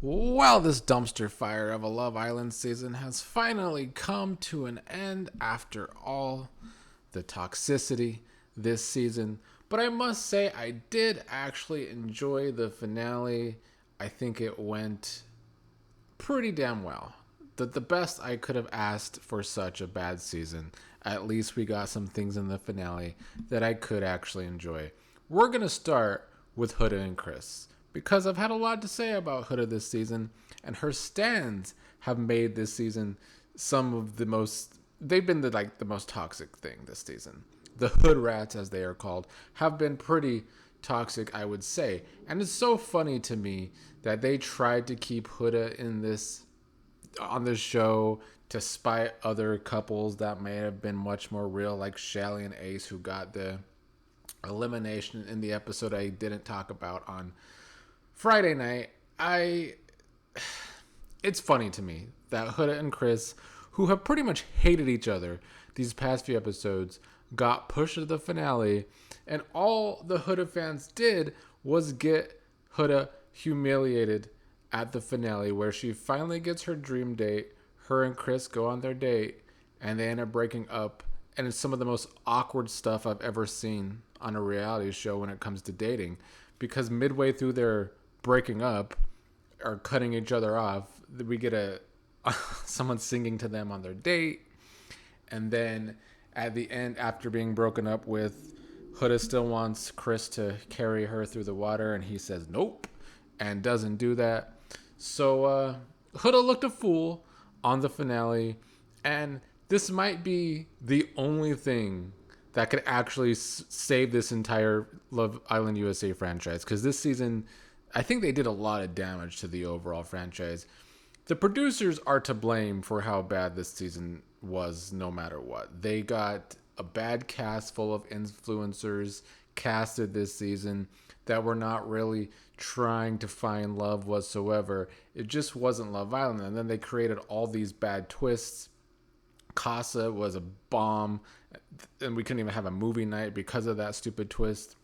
Well, this dumpster fire of a Love Island season has finally come to an end after all the toxicity this season. But I must say, I did actually enjoy the finale. I think it went pretty damn well. The best I could have asked for such a bad season. At least we got some things in the finale that I could actually enjoy. We're going to start with Huda and Chris because I've had a lot to say about Huda this season, and her stands have made this season some of the most. They've been the most toxic thing this season. The hood rats, as they are called, have been pretty toxic, I would say. And it's so funny to me that they tried to keep Huda in this on this show to spite other couples that may have been much more real, like Shelly and Ace, who got the elimination in the episode I didn't talk about on Friday night. It's funny to me that Huda and Chris, who have pretty much hated each other these past few episodes, got pushed to the finale, and all the Huda fans did was get Huda humiliated at the finale, where she finally gets her dream date. Her and Chris go on their date, and they end up breaking up. And it's some of the most awkward stuff I've ever seen on a reality show when it comes to dating, because midway through their breaking up or cutting each other off, we get a someone singing to them on their date, and then at the end, after being broken up with, Huda still wants Chris to carry her through the water, and he says nope and doesn't do that. So Huda looked a fool on the finale, and this might be the only thing that could actually save this entire Love Island USA franchise, because this season, I think they did a lot of damage to the overall franchise. The producers are to blame for how bad this season was, no matter what. They got a bad cast full of influencers casted this season that were not really trying to find love whatsoever. It just wasn't Love Island. And then they created all these bad twists. Casa was a bomb, and we couldn't even have a movie night because of that stupid twist.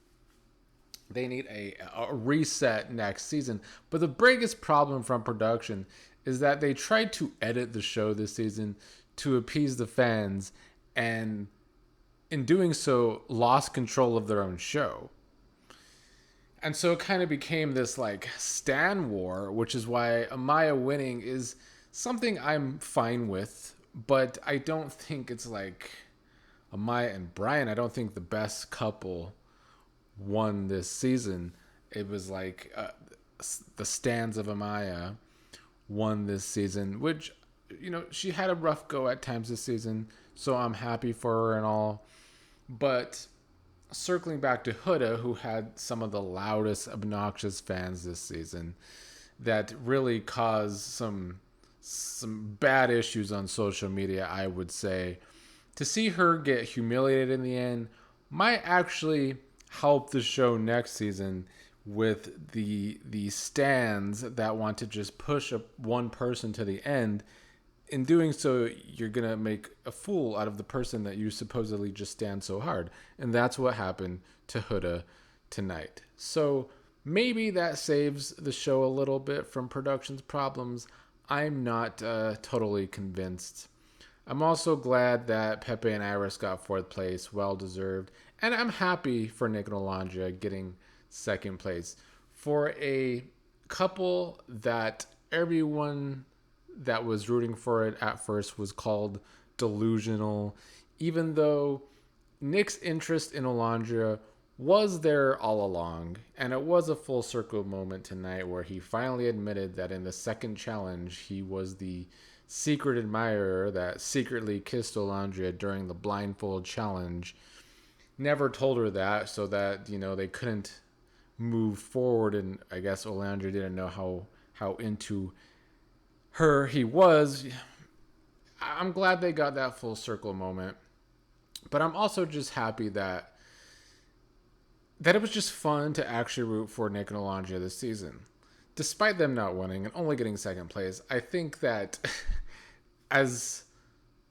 They need a reset next season. But the biggest problem from production is that they tried to edit the show this season to appease the fans, and in doing so, lost control of their own show. And so it kind of became this like stan war, which is why Amaya winning is something I'm fine with, but I don't think it's like Amaya and Brian. I don't think the best couple won this season. It was like the stands of Amaya won this season, which, you know, she had a rough go at times this season, so I'm happy for her and all. But circling back to Huda, who had some of the loudest, obnoxious fans this season, that really caused some bad issues on social media, I would say. To see her get humiliated in the end might actually help the show next season with the stands that want to just push one person to the end. In doing so, you're going to make a fool out of the person that you supposedly just stand so hard. And that's what happened to Huda tonight. So maybe that saves the show a little bit from production's problems. I'm not totally convinced. I'm also glad that Pepe and Iris got fourth place, well deserved. And I'm happy for Nic Olandria getting second place. For a couple that everyone that was rooting for it at first was called delusional, even though Nick's interest in Olandria was there all along, and it was a full circle moment tonight where he finally admitted that in the second challenge he was the secret admirer that secretly kissed Olandria during the blindfold challenge. Never told her that, so that, you know, they couldn't move forward, and I guess Olandria didn't know how into her he was. I'm glad they got that full circle moment, but I'm also just happy that it was just fun to actually root for Nic and Alandria this season. Despite them not winning and only getting second place, I think that as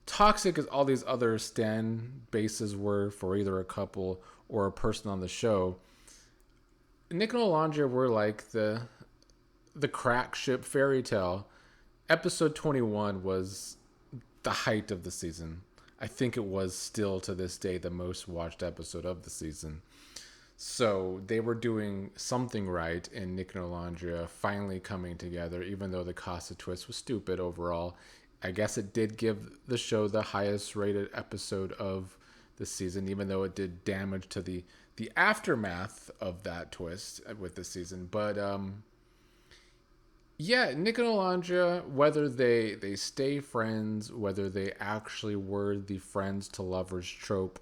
toxic as all these other stand bases were for either a couple or a person on the show, Nic and Alandria were like the the crack ship fairy tale, episode 21 was the height of the season. I think it was still to this day the most watched episode of the season. So they were doing something right in Nic and Olandria finally coming together, even though the Casa twist was stupid overall. I guess it did give the show the highest rated episode of the season, even though it did damage to the aftermath of that twist with the season. But yeah, Nic and Olandria, whether they stay friends, whether they actually were the friends to lovers trope,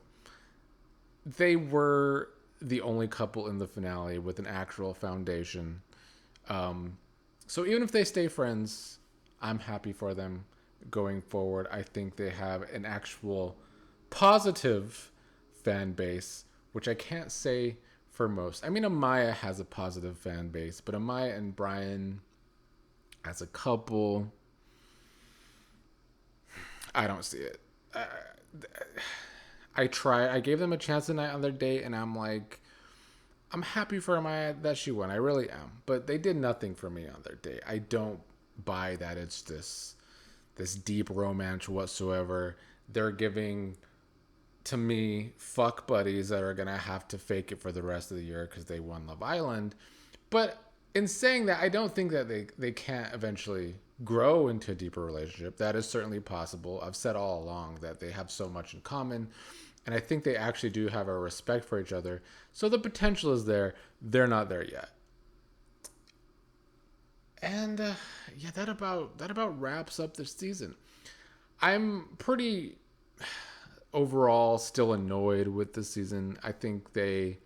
they were the only couple in the finale with an actual foundation. So even if they stay friends, I'm happy for them going forward. I think they have an actual positive fan base, which I can't say for most. I mean, Amaya has a positive fan base, but Amaya and Brian as a couple, I don't see it. I gave them a chance tonight on their date, and I'm like, I'm happy for Amaya that she won. I really am. But they did nothing for me on their date. I don't buy that it's this deep romance whatsoever. They're giving, to me, fuck buddies that are gonna have to fake it for the rest of the year because they won Love Island. But in saying that, I don't think that they can't eventually grow into a deeper relationship. That is certainly possible. I've said all along that they have so much in common, and I think they actually do have a respect for each other. So the potential is there. They're not there yet. And yeah, that about wraps up this season. I'm pretty overall still annoyed with this season. I think they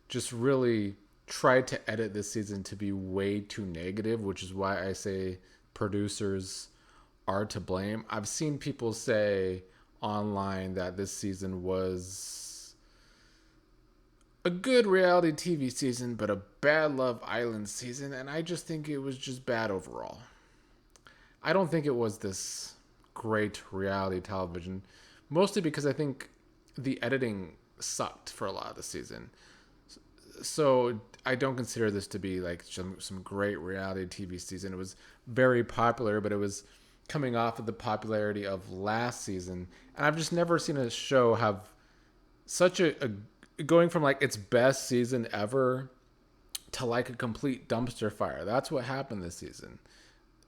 just really tried to edit this season to be way too negative, which is why I say producers are to blame. I've seen people say online that this season was a good reality TV season, but a bad Love Island season, and I just think it was just bad overall. I don't think it was this great reality television, mostly because I think the editing sucked for a lot of the season. So I don't consider this to be like some great reality TV season. It was very popular, but it was coming off of the popularity of last season. And I've just never seen a show have such a going from like its best season ever to like a complete dumpster fire. That's what happened this season.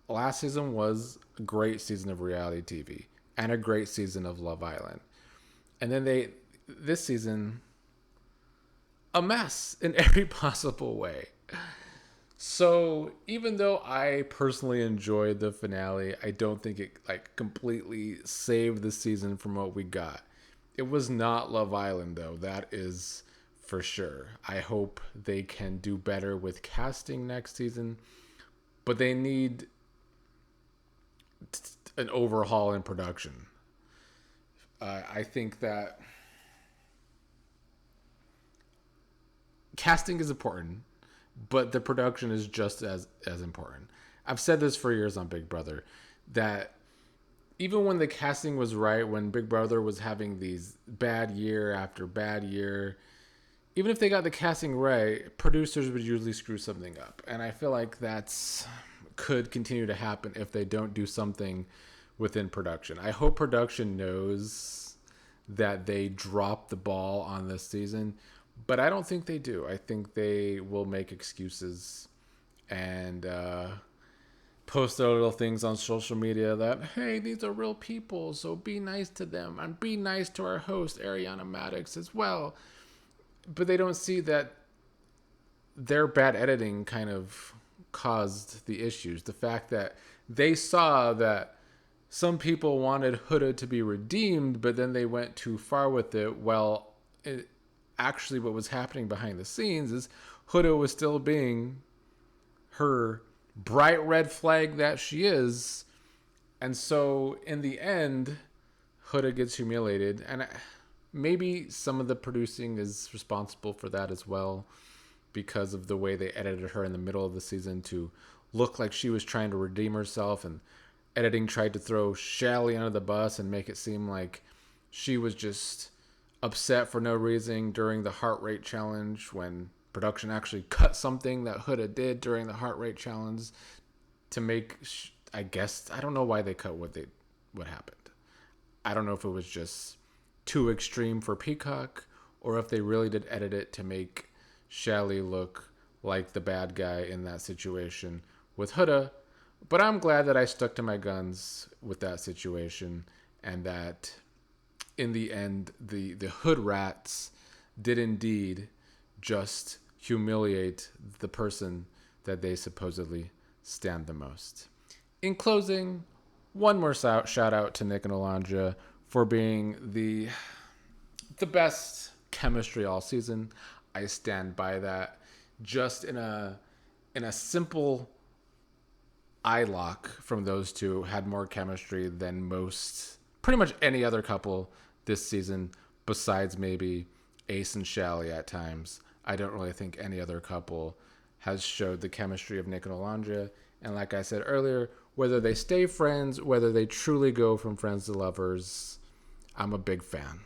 Last season was a great season of reality TV and a great season of Love Island. And then this season, a mess in every possible way. So even though I personally enjoyed the finale, I don't think it like completely saved the season from what we got. It was not Love Island though, that is for sure. I hope they can do better with casting next season, but they need an overhaul in production. I think that casting is important, but the production is just as important. I've said this for years on Big Brother, that even when the casting was right, when Big Brother was having these bad year after bad year, even if they got the casting right, producers would usually screw something up. And I feel like that's could continue to happen if they don't do something within production. I hope production knows that they dropped the ball on this season, but I don't think they do. I think they will make excuses and post their little things on social media that, hey, these are real people, so be nice to them. And be nice to our host, Ariana Maddox, as well. But they don't see that their bad editing kind of caused the issues. The fact that they saw that some people wanted Huda to be redeemed, but then they went too far with it. Well, actually what was happening behind the scenes is Huda was still being her bright red flag that she is. And so in the end, Huda gets humiliated. And maybe some of the producing is responsible for that as well, because of the way they edited her in the middle of the season to look like she was trying to redeem herself, and editing tried to throw Shally under the bus and make it seem like she was just upset for no reason during the heart rate challenge, when production actually cut something that Huda did during the heart rate challenge to make, I guess, I don't know why they cut what happened. I don't know if it was just too extreme for Peacock or if they really did edit it to make Shelly look like the bad guy in that situation with Huda. But I'm glad that I stuck to my guns with that situation and that in the end, the hood rats did indeed just humiliate the person that they supposedly stand the most. In closing, one more shout out to Nic and Olandria for being the best chemistry all season. I stand by that. Just in a simple eye lock from those two had more chemistry than pretty much any other couple this season, besides maybe Ace and Shally at times. I don't really think any other couple has showed the chemistry of Nic and Olandria. And like I said earlier, whether they stay friends, whether they truly go from friends to lovers, I'm a big fan.